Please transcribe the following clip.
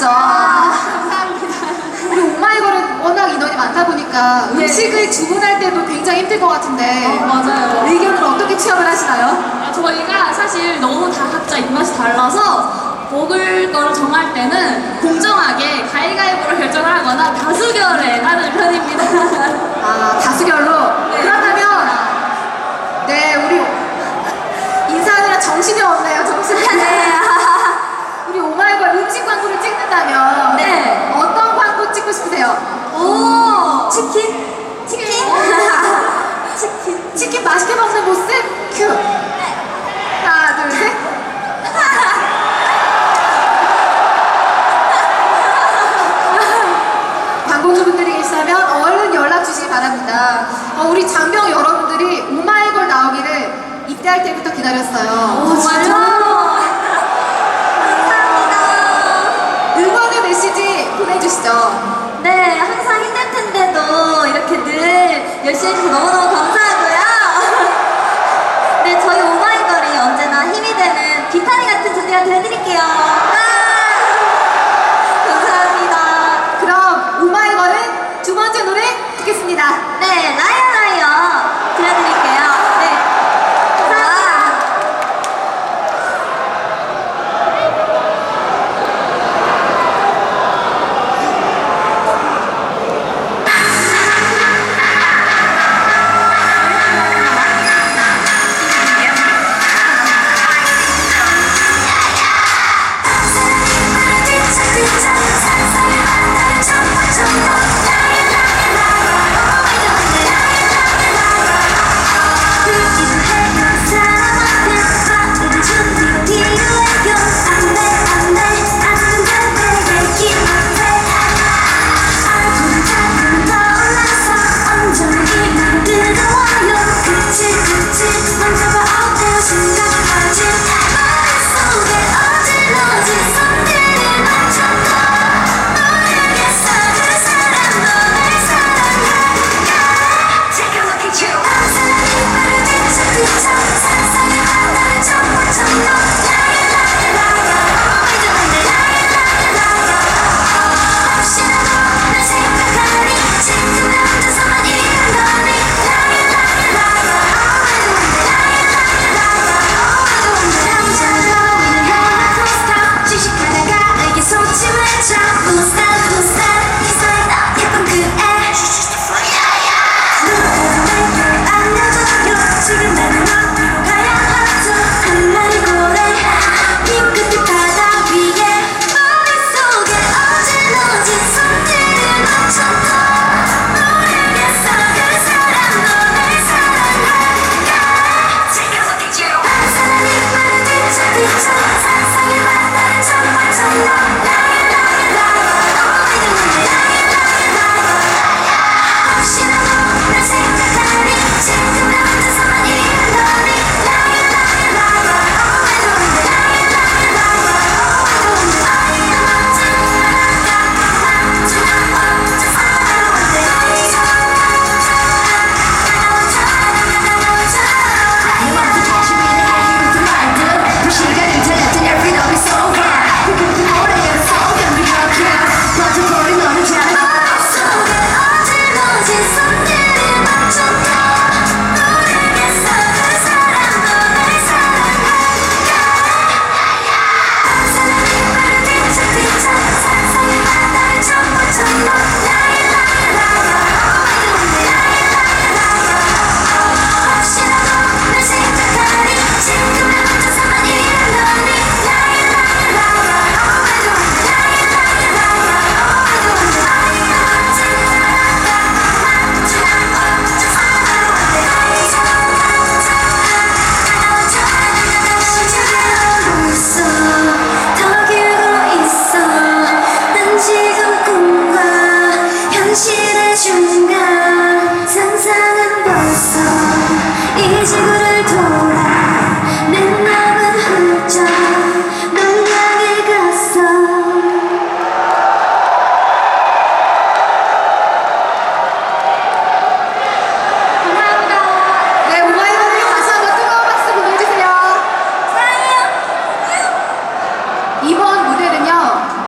맞죠? 감사합니다. 우리 오마이걸은 워낙 인원이 많다 보니까 네. 음식을 주문할 때도 굉장히 힘들 것 같은데 맞아요. 의견을 어떻게 취합을 하시나요? 저희가 사실 너무 다 각자 입맛이 달라서 먹을 걸 정할 때는 공정하게 가위가위보로 결정을 하거나 다수결에 하는 편입니다. 아, 다수결로? 네. 그렇다면 네, 우리 인사하느라 정신이 없네요, 정신이. 네. 우리 오마이걸 음식 광고를 찍는다면 네. 어떤 광고 찍고 싶으세요? 오! 치킨? 치킨? 치킨. 치킨 맛있게 먹는 모습? 큐! 하나, 둘, 셋. 광고주분들이 계시다면 얼른 연락 주시기 바랍니다. 우리 장병 여러분들이 오마이걸 나오기를 입대할 때부터 기다렸어요. 정말요? 응원의 메시지 보내주시죠. 네, 항상 힘들 텐데도 이렇게 늘 열심히 해주셔서 너무너무 감사합니다.